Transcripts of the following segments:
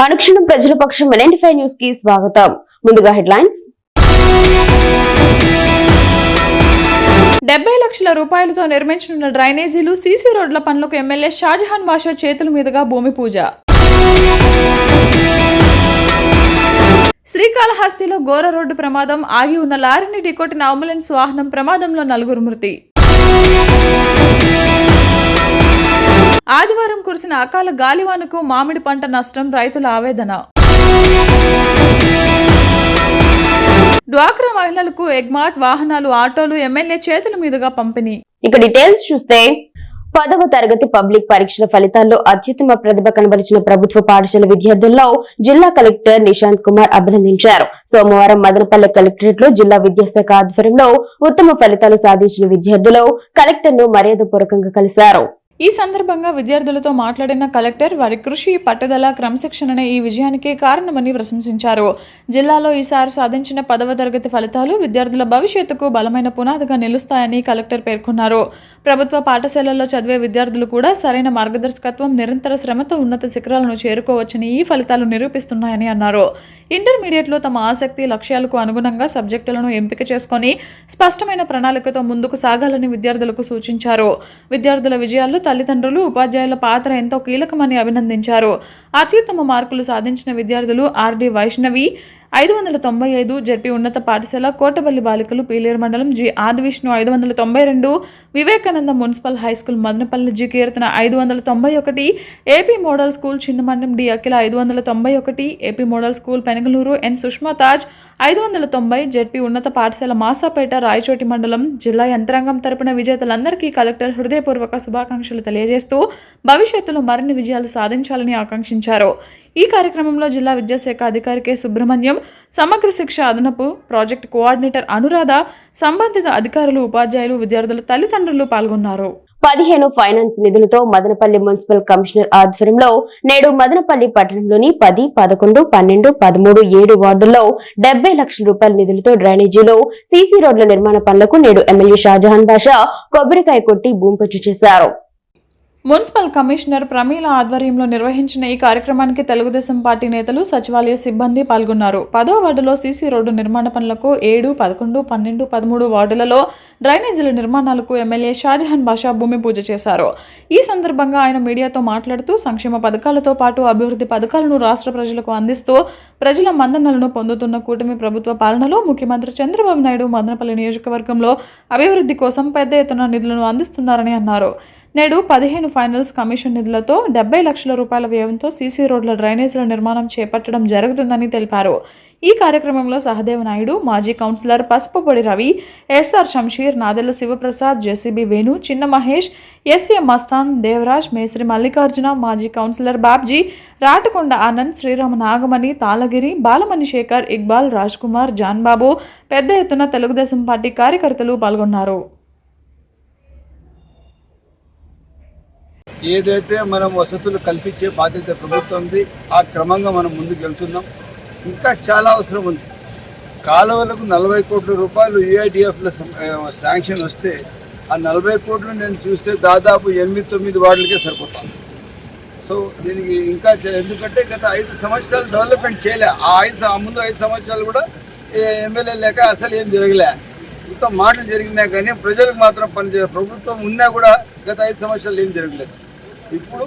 అనుక్షణం ప్రజల పక్షం 95 న్యూస్ కి స్వాగతం. ముందుగా హెడ్లైన్స్. 70 లక్షల రూపాయలతో నిర్మించనున్న డ్రైనేజీలు, సీసీ రోడ్ల పనులకు ఎమ్మెల్యే షాజహాన్ బాషా చేతుల మీదుగా భూమి పూజ. శ్రీకాళహస్తిలో ఘోర రోడ్డు ప్రమాదం. ఆగి ఉన్న లారీని ఢీకొట్టిన అంబులెన్స్ వాహనం ప్రమాదంలో 4 మృతి. ఆదివారం కురిసిన అకాల గాలివానకు మామిడి పంట నష్టం, రైతుల ఆవేదన. డ్వాక్రా మహిళలకు ఎగ్మార్ట్ వాహనాలు, ఆటోలు ఎమ్మెల్యే చేతుల మీదుగా పంపిణీ. ఇక డీటెయిల్స్ చూస్తే 10వ తరగతి పబ్లిక్ పరీక్షల ఫలితాల్లో అత్యుత్తమ ప్రతిభ కనబరిచిన ప్రభుత్వ పాఠశాల విద్యార్థుల్లో జిల్లా కలెక్టర్ నిశాంత్ కుమార్ అభినందించారు. సోమవారం మదనపల్లె కలెక్టరేట్ లో జిల్లా విద్యాశాఖ ఆధ్వర్యంలో ఉత్తమ ఫలితాలు సాధించిన విద్యార్థులు కలెక్టర్ ను మర్యాదపూర్వకంగా కలిశారు. ఈ సందర్భంగా విద్యార్థులతో మాట్లాడిన కలెక్టర్ వారి కృషి, పట్టుదల, క్రమశిక్షణనే ఈ విజయానికి కారణమని ప్రశంసించారు. జిల్లాలో ఈసారి సాధించిన 10వ తరగతి ఫలితాలు విద్యార్థుల భవిష్యత్తుకు బలమైన పునాదిగా నిలుస్తాయని కలెక్టర్ పేర్కొన్నారు. ప్రభుత్వ పాఠశాలల్లో చదివే విద్యార్థులు కూడా సరైన మార్గదర్శకత్వం, నిరంతర శ్రమతో ఉన్నత శిఖరాలను చేరుకోవచ్చని ఈ ఫలితాలు నిరూపిస్తున్నాయని అన్నారు. ఇంటర్మీడియట్లో తమ ఆసక్తి, లక్ష్యాలకు అనుగుణంగా సబ్జెక్టులను ఎంపిక చేసుకుని స్పష్టమైన ప్రణాళికతో ముందుకు సాగాలని విద్యార్థులకు సూచించారు. విద్యార్థుల విజయాల్లో తల్లిదండ్రులు, ఉపాధ్యాయుల పాత్ర ఎంతో కీలకమని అభినందించారు. అత్యుత్తమ మార్కులు సాధించిన విద్యార్థులు ఆర్డి వైష్ణవి 595, జెడ్పీ ఉన్నత పాఠశాల కోటబల్లి బాలికలు పీలేరు మండలం G Adivishnu 592, Vivekananda municipal high school Madanapalli G Keerthana 591, AP model school Chinnamandam D Akhila 591, AP model school Penagaluru N Sushma Taj 590, ZP ఉన్నత పాఠశాల మాసాపేట రాయచోటి మండలం. జిల్లా యంత్రాంగం తరపున విజేతలందరికీ కలెక్టర్ హృదయపూర్వక శుభాకాంక్షలు తెలియజేస్తూ భవిష్యత్తులో మరిన్ని విజయాలు సాధించాలని ఆకాంక్షించారు. ఈ కార్యక్రమంలో జిల్లా విద్యాశాఖ అధికారి కె సుబ్రహ్మణ్యం, సమగ్ర శిక్ష అదనపు ప్రాజెక్టు కోఆర్డినేటర్ అనురాధ, సంబంధిత అధికారులు, ఉపాధ్యాయులు, విద్యార్థుల తల్లిదండ్రులు పాల్గొన్నారు. 15 ఫైనాన్స్ నిధులతో మదనపల్లి మున్సిపల్ కమిషనర్ ఆధ్వర్యంలో నేడు మదనపల్లి పట్టణంలోని 10, 11, 12, 13, 7 వార్డుల్లో 70 లక్షల రూపాయల నిధులతో డ్రైనేజీలు, సీసీ రోడ్ల నిర్మాణ పనులకు నేడు ఎమ్మెల్యే షాజహాన్ బాషా కొబ్బరికాయ కొట్టి భూమి పూజ చేశారు. మున్సిపల్ కమిషనర్ ప్రమీల ఆధ్వర్యంలో నిర్వహించిన ఈ కార్యక్రమానికి తెలుగుదేశం పార్టీ నేతలు, సచివాలయ సిబ్బంది పాల్గొన్నారు. 10వ వార్డులో సీసీ రోడ్డు నిర్మాణ పనులకు 7, 11, 12, 13 వార్డులలో డ్రైనేజీల నిర్మాణాలకు ఎమ్మెల్యే షాజహాన్ బాషా భూమి పూజ చేశారు. ఈ సందర్భంగా ఆయన మీడియాతో మాట్లాడుతూ సంక్షేమ పథకాలతో పాటు అభివృద్ధి పథకాలను రాష్ట్ర ప్రజలకు అందిస్తూ ప్రజల మన్ననలను పొందుతున్న కూటమి ప్రభుత్వ పాలనలో ముఖ్యమంత్రి చంద్రబాబు నాయుడు మదనపల్లి నియోజకవర్గంలో అభివృద్ధి కోసం పెద్ద ఎత్తున నిధులను అందిస్తున్నారని అన్నారు. నేడు 15 ఫైనాన్స్ కమిషన్ నిధులతో 70 లక్షల రూపాయల వ్యయంతో సీసీ రోడ్ల డ్రైనేజీల నిర్మాణం చేపట్టడం జరుగుతుందని తెలిపారు. ఈ కార్యక్రమంలో సహదేవ నాయుడు, మాజీ councillor Pasupupodi Ravi, SR Shamsheer, Nadella Sivaprasad, JCB Venu, Chinna Mahesh, SA Mastan, Devaraj, Mestri Mallikarjuna, మాజీ కౌన్సిలర్ బాబ్జీ, రాటకొండ ఆనంద్, శ్రీరామ నాగమణి, తాళగిరి, బాలమణి శేఖర్, ఇక్బాల్, రాజ్ కుమార్, జాన్బాబు పెద్ద ఎత్తున తెలుగుదేశం పార్టీ కార్యకర్తలు పాల్గొన్నారు. ఏదైతే మనం వసతులు కల్పించే బాధ్యత ప్రభుత్వం ఉంది, ఆ క్రమంగా మనం ముందుకు వెళ్తున్నాం. ఇంకా చాలా అవసరం ఉంది. కాలువలకు 40 కోట్ల రూపాయలు యూఐడిఎఫ్లో శాంక్షన్ వస్తే ఆ 40 కోట్లు నేను చూస్తే దాదాపు 8-9 వార్డులకే సరిపోతాను. సో దీనికి ఇంకా ఎందుకంటే గత 5 సంవత్సరాలు డెవలప్మెంట్ చేయలే. ముందు 5 సంవత్సరాలు కూడా ఎమ్మెల్యే లేక అసలు ఏం జరగలే. మొత్తం మాటలు జరిగినా కానీ ప్రజలకు మాత్రం పనిచేయాలి. ప్రభుత్వం ఉన్నా కూడా గత 5 సంవత్సరాలు ఏం జరగలేదు. ఇప్పుడు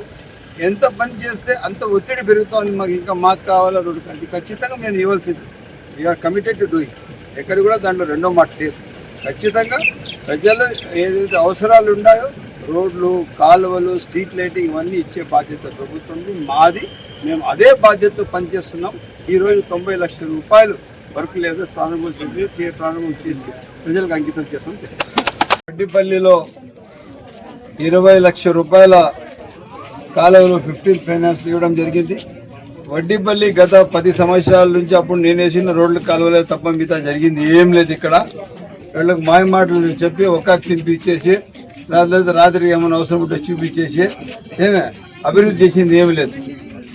ఎంత పని చేస్తే అంత ఒత్తిడి పెరుగుతుంది. మాకు కావాలా రోడ్డు అది ఖచ్చితంగా మేము ఇవ్వాల్సింది. We are committed to doing. ఎక్కడ కూడా దాంట్లో రెండో మాట లేదు. ఖచ్చితంగా ప్రజలు ఏదైతే అవసరాలు ఉన్నాయో రోడ్లు, కాలువలు, స్ట్రీట్ లైటింగ్ ఇవన్నీ ఇచ్చే బాధ్యత ప్రభుత్వంది, మాది. మేము అదే బాధ్యతతో పనిచేస్తున్నాం. ఈరోజు 90 లక్షల రూపాయలు వర్క్ లేదా ప్రారంభం చేసి ప్రజలకు అంకితం చేస్తాం. వడ్డిపల్లిలో 20 లక్షల రూపాయల కాలువలు 15 ఫైనాన్స్ ఇవ్వడం జరిగింది. వడ్డిపల్లి గత 10 సంవత్సరాల నుంచి అప్పుడు నేను వేసిన రోడ్లు, కాలువలే తప్ప మిగతా జరిగింది ఏం లేదు. ఇక్కడ వీళ్ళకి మాయ మాటలు చెప్పి ఒక్క తినిపించేసి రాత్రి ఏమైనా అవసరం ఉంటే చూపించేసి అభివృద్ధి చేసింది ఏమి లేదు.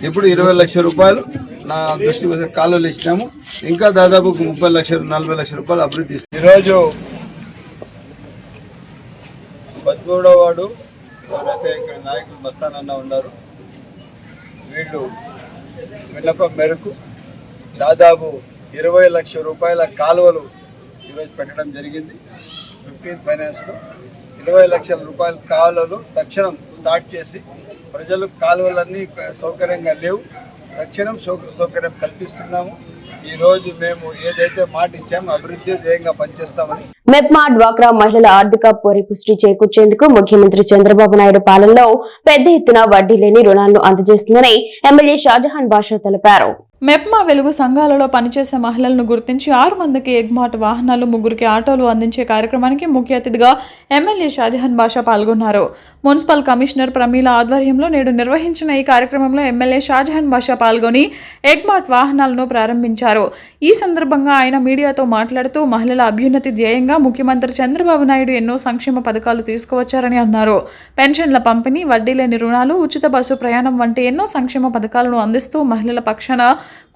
ఇప్పుడు 20 లక్షల రూపాయలు నా దృష్టి కాలువలు ఇచ్చినాము. ఇంకా దాదాపు 30 లక్షలు, 40 లక్షల రూపాయలు అభివృద్ధి ఇస్తాం. ఈరోజు 13వ వార్డు ఎవరైతే ఇక్కడ నాయకులు మస్తానన్న ఉన్నారు, వీళ్ళు విన్నపం మేరకు దాదాపు 20 లక్షల రూపాయల కాలువలు ఈరోజు పెట్టడం జరిగింది. 15 ఫైనాన్స్లో 20 లక్షల రూపాయల కాలువలు తక్షణం స్టార్ట్ చేసి ప్రజలు కాలువలన్నీ సౌకర్యంగా లేవు, తక్షణం సౌకర్యం కల్పిస్తున్నాము. ఈ రోజు మేము ఏదైతే మాట ఇచ్చామో అభివృద్ధి ధ్యేయంగా పనిచేస్తామని. మెప్మా డ్వాక్రా మహిళల ఆర్థిక పరిపుష్టి చేకూర్చేందుకు ముఖ్యమంత్రి చంద్రబాబు నాయుడు పాలనలో పెద్ద ఎత్తున వడ్డీ లేని రుణాలను అందజేస్తుందని ఎమ్మెల్యే షాజహాన్ బాషా తెలిపారు. మెప్మా వెలుగు సంఘాలలో పనిచేసే మహిళలను గుర్తించి 6 మందికి ఎగ్మార్ట్ వాహనాలు, 3కి ఆటోలు అందించే కార్యక్రమానికి ముఖ్య అతిథిగా ఎమ్మెల్యే షాజహాన్ బాషా పాల్గొన్నారు. మున్సిపల్ కమిషనర్ ప్రమీల ఆధ్వర్యంలో నేడు నిర్వహించిన ఈ కార్యక్రమంలో ఎమ్మెల్యే షాజహాన్ బాషా పాల్గొని ఎగ్మార్ట్ వాహనాలను ప్రారంభించారు. ఈ సందర్భంగా ఆయన మీడియాతో మాట్లాడుతూ మహిళల అభ్యున్నతి ధ్యేయంగా ముఖ్యమంత్రి చంద్రబాబు నాయుడు ఎన్నో సంక్షేమ పథకాలు తీసుకువచ్చారని అన్నారు. పెన్షన్ల పంపిణీ, వడ్డీ లేని రుణాలు, ఉచిత బస్సు ప్రయాణం వంటి ఎన్నో సంక్షేమ పథకాలను అందిస్తూ మహిళల పక్షాన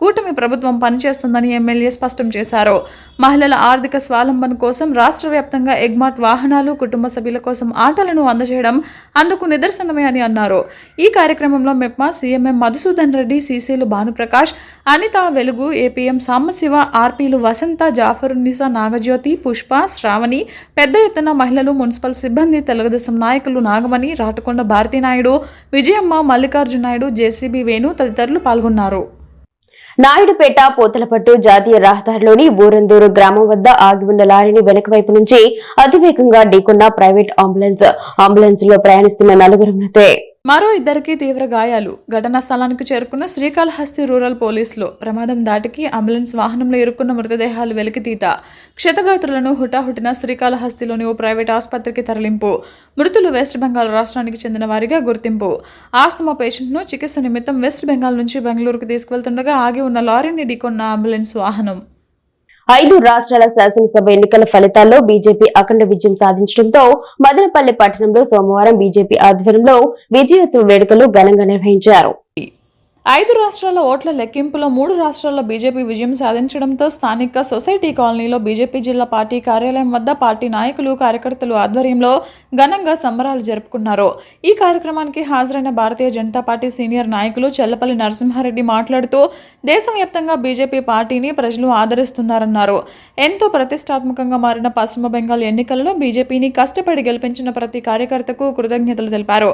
కూటమి ప్రభుత్వం పనిచేస్తుందని ఎమ్మెల్యే స్పష్టం చేశారు. మహిళల ఆర్థిక స్వావలంబన కోసం రాష్ట్ర వ్యాప్తంగా ఎగ్మార్ట్ వాహనాలు, కుటుంబ సభ్యుల కోసం ఆటోలను అందజేయడం అందుకు నిదర్శనమే అని అన్నారు. ఈ కార్యక్రమంలో మెప్మా సీఎంఎం మధుసూదన్ రెడ్డి, సీసీలు భానుప్రకాష్, అనిత, వెలుగు, ఏపీఎం సాంబశివ, ఆర్పీలు వసంత, జాఫరున్నిసా, నాగజ్యోతి, పుష్ప, శ్రావణి, పెద్ద ఎత్తున మహిళలు, మున్సిపల్ సిబ్బంది, తెలుగుదేశం నాయకులు నాగమణి, రాటకొండ భారతీనాయుడు, విజయమ్మ, మల్లికార్జున నాయుడు, జేసీబీ వేణు తదితరులు పాల్గొన్నారు. నాయుడుపేట పోతలపట్టు జాతీయ రహదారిలోని బూరందూరు గ్రామం వద్ద ఆగి ఉన్న లారీని వెనుక వైపు నుంచి అతివేగంగా ఢీకొన్న ప్రైవేట్ అంబులెన్స్ లో ప్రయాణిస్తున్న 4 మృతే. మరో 2కి తీవ్ర గాయాలు. ఘటనా స్థలానికి చేరుకున్న శ్రీకాళహస్తి రూరల్ పోలీసులు ప్రమాదం దాటికి అంబులెన్స్ వాహనంలో ఇరుక్కున్న మృతదేహాలు వెలికితీత. క్షతగాత్రులను హుటాహుటిన శ్రీకాళహస్తిలోని ఓ ప్రైవేట్ ఆసుపత్రికి తరలింపు. మృతులు వెస్ట్ బెంగాల్ రాష్ట్రానికి చెందిన వారిగా గుర్తింపు. ఆస్తమా పేషెంట్ను చికిత్స నిమిత్తం వెస్ట్ బెంగాల్ నుంచి బెంగళూరుకు తీసుకువెళ్తుండగా ఆగి ఉన్న లారీని ఢీకొన్న అంబులెన్స్ వాహనం. 5 రాష్ట్రాల శాసనసభ ఎన్నికల ఫలితాల్లో బీజేపీ అఖండ విజయం సాధించడంతో మదనపల్లి పట్టణంలో సోమవారం బీజేపీ ఆధ్వర్యంలో విజయోత్సవ వేడుకలు ఘనంగా నిర్వహించారు. 5 రాష్ట్రాల ఓట్ల లెక్కింపులో 3 రాష్ట్రాల్లో బీజేపీ విజయం సాధించడంతో స్థానిక సొసైటీ కాలనీలో బీజేపీ జిల్లా పార్టీ కార్యాలయం వద్ద పార్టీ నాయకులు, కార్యకర్తలు ఆధ్వర్యంలో ఘనంగా సంబరాలు జరుపుకున్నారు. ఈ కార్యక్రమానికి హాజరైన భారతీయ జనతా పార్టీ సీనియర్ నాయకులు చెల్లపల్లి నరసింహారెడ్డి మాట్లాడుతూ దేశవ్యాప్తంగా బీజేపీ పార్టీని ప్రజలు ఆదరిస్తున్నారన్నారు. ఎంతో ప్రతిష్టాత్మకంగా మారిన పశ్చిమ బెంగాల్ ఎన్నికలలో బీజేపీని కష్టపడి గెలిపించిన ప్రతి కార్యకర్తకు కృతజ్ఞతలు తెలిపారు.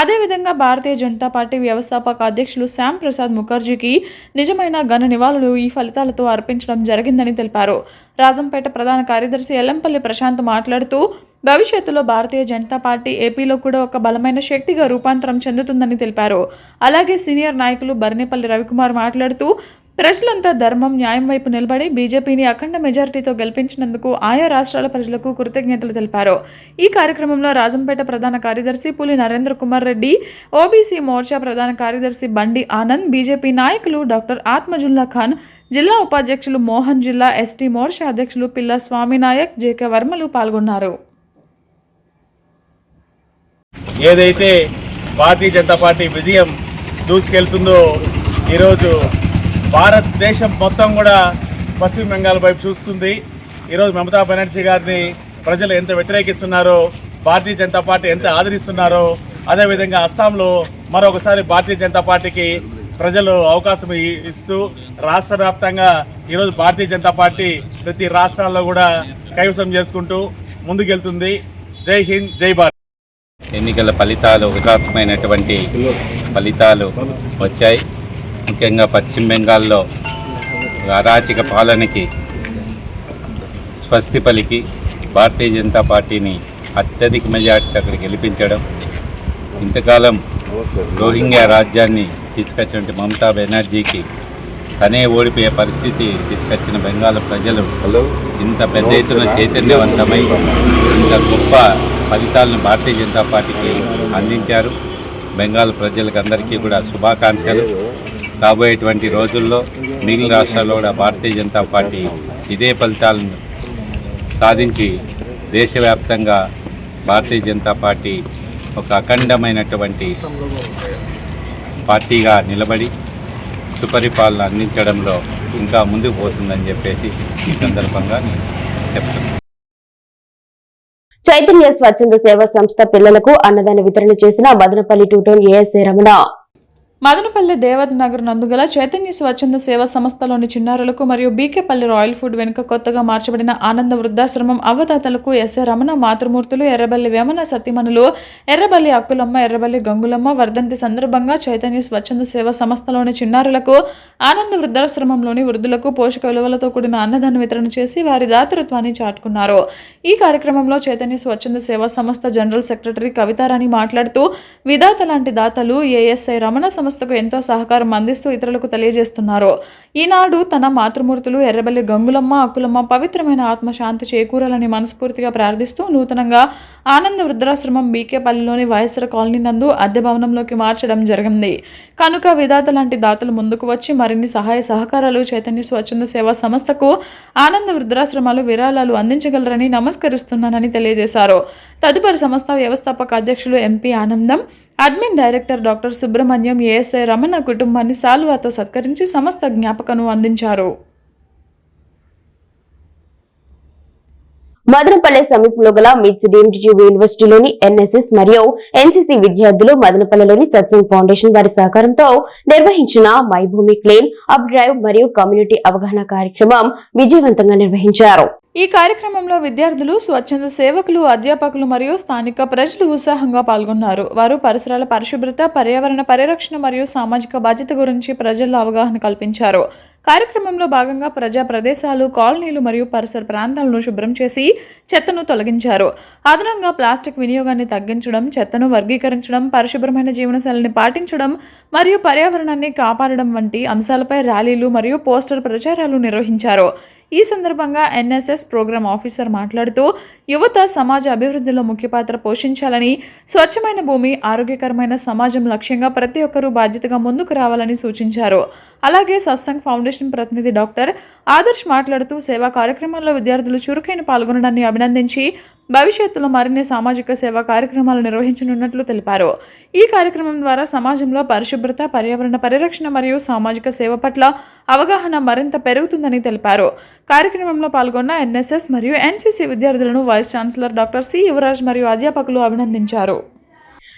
అదేవిధంగా భారతీయ జనతా పార్టీ వ్యవస్థాపక అధ్యక్షులు శ్యామ్ ప్రసాద్ ముఖర్జీకి నిజమైన ఘన నివాళులు ఈ ఫలితాలతో అర్పించడం జరిగిందని తెలిపారు. రాజంపేట ప్రధాన కార్యదర్శి ఎల్లంపల్లి ప్రశాంత్ మాట్లాడుతూ భవిష్యత్తులో భారతీయ జనతా పార్టీ ఏపీలో కూడా ఒక బలమైన శక్తిగా రూపాంతరం చెందుతుందని తెలిపారు. అలాగే సీనియర్ నాయకులు బర్నేపల్లి రవికుమార్ మాట్లాడుతూ ప్రజలంతా ధర్మం, న్యాయం వైపు నిలబడి బీజేపీని అఖండ మెజారిటీతో గెలిపించినందుకు ఆయా రాష్ట్రాల ప్రజలకు కృతజ్ఞతలు తెలిపారు. ఈ కార్యక్రమంలో రాజంపేట ప్రధాన కార్యదర్శి పులి నరేంద్ర కుమార్ రెడ్డి, ఓబీసీ మోర్చా ప్రధాన కార్యదర్శి బండి ఆనంద్, బీజేపీ నాయకులు డాక్టర్ ఆత్మజుల్లా ఖాన్, జిల్లా ఉపాధ్యక్షులు మోహన్, జిల్లా ఎస్టీ మోర్చా అధ్యక్షులు పిల్ల స్వామినాయక్, జేకే వర్మలు పాల్గొన్నారు. ఏదైతే భారతీయ జనతా పార్టీ విజయం దూసుకెళ్తుందో ఈరోజు భారతదేశం మొత్తం కూడా పశ్చిమ బెంగాల్ వైపు చూస్తుంది. ఈరోజు మమతా బెనర్జీ గారిని ప్రజలు ఎంత వ్యతిరేకిస్తున్నారో, భారతీయ జనతా పార్టీ ఎంత ఆదరిస్తున్నారో, అదేవిధంగా అస్సాంలో మరొకసారి భారతీయ జనతా పార్టీకి ప్రజలు అవకాశం ఇస్తూ రాష్ట్ర వ్యాప్తంగా ఈరోజు భారతీయ జనతా పార్టీ ప్రతి రాష్ట్రాల్లో కూడా కైవసం చేసుకుంటూ ముందుకెళ్తుంది. జై హింద్, జై భారత్. ఎన్నికల ఫలితాలు వికాసమైనటువంటి ఫలితాలు వచ్చాయి. ముఖ్యంగా పశ్చిమ బెంగాల్లో అరాచక పాలనకి స్వస్తి పలికి భారతీయ జనతా పార్టీని అత్యధిక మెజార్టీ అక్కడ గెలిపించడం, ఇంతకాలం రోహింగ్యా రాజ్యాన్ని తీసుకొచ్చినటువంటి మమతా బెనర్జీకి తనే ఓడిపోయే పరిస్థితి తీసుకొచ్చిన బెంగాల్ ప్రజలు ఇంత పెద్ద ఎత్తున చైతన్యవంతమై ఇంత గొప్ప ఫలితాలను భారతీయ జనతా పార్టీకి అందించారు. బెంగాల్ ప్రజలకు అందరికీ కూడా శుభాకాంక్షలు. రాబోయేటువంటి రోజుల్లో మిగిలిన రాష్ట్రాల్లో కూడా భారతీయ జనతా పార్టీ ఇదే ఫలితాలను సాధించి దేశవ్యాప్తంగా భారతీయ జనతా పార్టీ ఒక అఖండమైనటువంటి పార్టీగా నిలబడి సుపరిపాలన అందించడంలో ఇంకా ముందుకు పోతుందని చెప్పేసి ఈ సందర్భంగా నేను చెప్తున్నాను. చైతన్య స్వచ్ఛంద సేవా సంస్థ పిల్లలకు అన్నదాన వితరణ చేసిన మదనపల్లి 2 టౌన్ ఏఎస్ఐ రమణ. మదనపల్లి దేవత్ నగర్ నందుగల చైతన్య స్వచ్ఛంద సేవా సంస్థలోని చిన్నారులకు మరియు బీకేపల్లి రాయల్ ఫుడ్ వెనుక కొత్తగా మార్చబడిన ఆనంద వృద్ధాశ్రమం అవతాతలకు ఎస్ఏ రమణ మాతృమూర్తులు ఎర్రబల్లి వేమన సతీమణులు ఎర్రబల్లి అక్కులమ్మ ఎర్రబల్లి గంగులమ్మ వర్ధంతి సందర్భంగా చైతన్య స్వచ్ఛంద సేవా సంస్థలోని చిన్నారులకు ఆనంద వృద్ధాశ్రమంలోని వృద్ధులకు పోషక విలువలతో కూడిన అన్నదాన వితరణ చేసి వారి దాతృత్వాన్ని చాటుకున్నారు. ఈ కార్యక్రమంలో చైతన్య స్వచ్ఛంద సేవా సంస్థ జనరల్ సెక్రటరీ కవితారాణి మాట్లాడుతూ విధాత లాంటి దాతలు ఏఎస్ఐ రమణ సంస్థకు ఎంతో సహకారం అందిస్తూ ఇతరులకు తెలియజేస్తున్నారు. ఈనాడు తన మాతృమూర్తులు ఎర్రబల్లి గంగులమ్మ అక్కులమ్మ పవిత్రమైన ఆత్మశాంతి చేకూరాలని మనస్ఫూర్తిగా ప్రార్థిస్తూ నూతనంగా ఆనంద వృద్ధాశ్రమం బీకేపల్లిలోని వైఎస్ఆర్ కాలనీ నందు అద్దె భవనంలోకి మార్చడం జరిగింది. కనుక విధాత లాంటి దాతలు ముందుకు వచ్చి మరిన్ని సహాయ సహకారాలు చైతన్య స్వచ్ఛంద సేవా సంస్థకు ఆనంద వృద్ధాశ్రమాలు విరాళాలు అందించగలరని నమస్కరిస్తున్నానని తెలియజేశారు. తదుపరి సంస్థ వ్యవస్థాపక అధ్యక్షులు ఎంపీ ఆనందం, admin director doctor Subrahmanyam, ASI Ramana కుటుంబాన్ని సాల్వాతో సత్కరించి సమస్త జ్ఞాపకను అందించారు. మదనపల్లె సమీపంలో గల మిట్స్ డీమ్డ్ యూనివర్సిటీలోని ఎన్ఎస్ఎస్ మరియు ఎన్సీసీ విద్యార్థులు మదనపల్లెలోని సత్సంగ్ ఫౌండేషన్ వారి సహకారంతో నిర్వహించిన మై భూమి క్లీన్ అప్ డ్రైవ్ మరియు కమ్యూనిటీ అవగాహన కార్యక్రమం విజయవంతంగా నిర్వహించారు. ఈ కార్యక్రమంలో విద్యార్థులు, స్వచ్ఛంద సేవకులు, అధ్యాపకులు మరియు స్థానిక ప్రజలు ఉత్సాహంగా పాల్గొన్నారు. వారు పరిసరాల పరిశుభ్రత, పర్యావరణ పరిరక్షణ మరియు సామాజిక బాధ్యత గురించి ప్రజల్లో అవగాహన కల్పించారు. కార్యక్రమంలో భాగంగా ప్రజా ప్రదేశాలు, కాలనీలు మరియు పరిసర ప్రాంతాలను శుభ్రం చేసి చెత్తను తొలగించారు. అదనంగా ప్లాస్టిక్ వినియోగాన్ని తగ్గించడం, చెత్తను వర్గీకరించడం, పరిశుభ్రమైన జీవనశైలిని పాటించడం మరియు పర్యావరణాన్ని కాపాడడం వంటి అంశాలపై ర్యాలీలు మరియు పోస్టర్ ప్రచారాలు నిర్వహించారు. ఈ సందర్భంగా ఎన్ఎస్ఎస్ ప్రోగ్రామ్ ఆఫీసర్ మాట్లాడుతూ యువత సమాజ అభివృద్ధిలో ముఖ్య పాత్ర పోషించాలని, స్వచ్ఛమైన భూమి, ఆరోగ్యకరమైన సమాజం లక్ష్యంగా ప్రతి ఒక్కరూ బాధ్యతగా ముందుకు రావాలని సూచించారు. అలాగే సత్సంగ్ ఫౌండేషన్ ప్రతినిధి డాక్టర్ ఆదర్శ్ మాట్లాడుతూ సేవా కార్యక్రమాల్లో విద్యార్థులు చురుకైన పాల్గొనడాన్ని అభినందించి భవిష్యత్తులో మరిన్ని సామాజిక సేవా కార్యక్రమాలు నిర్వహించనున్నట్లు తెలిపారు. ఈ కార్యక్రమం ద్వారా సమాజంలో పరిశుభ్రత, పర్యావరణ పరిరక్షణ మరియు సామాజిక సేవ పట్ల అవగాహన మరింత పెరుగుతుందని తెలిపారు. కార్యక్రమంలో పాల్గొన్న ఎన్ఎస్ఎస్ మరియు ఎన్సీసీ విద్యార్థులను vice chancellor doctor C Yuvaraj మరియు అధ్యాపకులు అభినందించారు.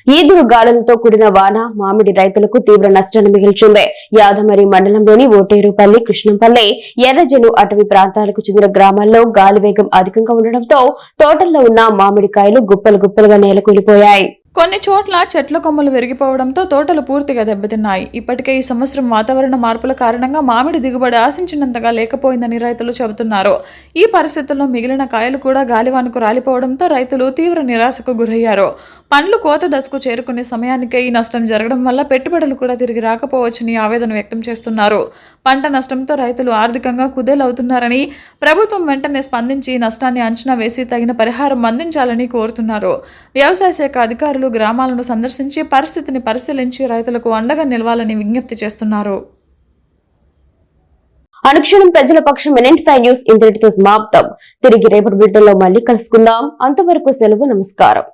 ఈదురు గాలులతో కూడిన వాన మామిడి రైతులకు తీవ్ర నష్టాన్ని మిగిల్చింది. యాదమరి మండలంలోని ఓటేరుపల్లి, కృష్ణంపల్లి, ఎర్రజలు అటవీ ప్రాంతాలకు చెందిన గ్రామాల్లో గాలి వేగం అధికంగా ఉండడంతో తోటల్లో ఉన్న మామిడికాయలు గుప్పలు గుప్పలుగా నేలకూలిపోయాయి. కొన్ని చోట్ల చెట్ల కొమ్మలు విరిగిపోవడంతో తోటలు పూర్తిగా దెబ్బతిన్నాయి. ఇప్పటికే ఈ సంవత్సరం వాతావరణ మార్పుల కారణంగా మామిడి దిగుబడి ఆశించినంతగా లేకపోయిందని రైతులు చెబుతున్నారు. ఈ పరిస్థితుల్లో మిగిలిన కాయలు కూడా గాలివానకు రాలిపోవడంతో రైతులు తీవ్ర నిరాశకు గురయ్యారు. పండ్లు కోత దశకు చేరుకునే సమయానికే ఈ నష్టం జరగడం వల్ల పెట్టుబడులు కూడా తిరిగి రాకపోవచ్చని ఆవేదన వ్యక్తం చేస్తున్నారు. పంట నష్టంతో రైతులు ఆర్థికంగా కుదేలవుతున్నారని, ప్రభుత్వం వెంటనే స్పందించి నష్టాన్ని అంచనా వేసి తగిన పరిహారం అందించాలని కోరుతున్నారు. వ్యవసాయ శాఖ అధికారులు గ్రామాలను సందర్శించి పరిస్థితిని పరిశీలించి రైతులకు అండగా నిలవాలని విజ్ఞప్తి చేస్తున్నారు. అనుక్షణం ప్రజల పక్షం NN5 న్యూస్ ఇంతటితో సమాప్తం. తిరిగి రేపటి బిడ్డల్లో మళ్ళీ కలుసుకుందాం. అంతవరకు సెలవు. నమస్కారం.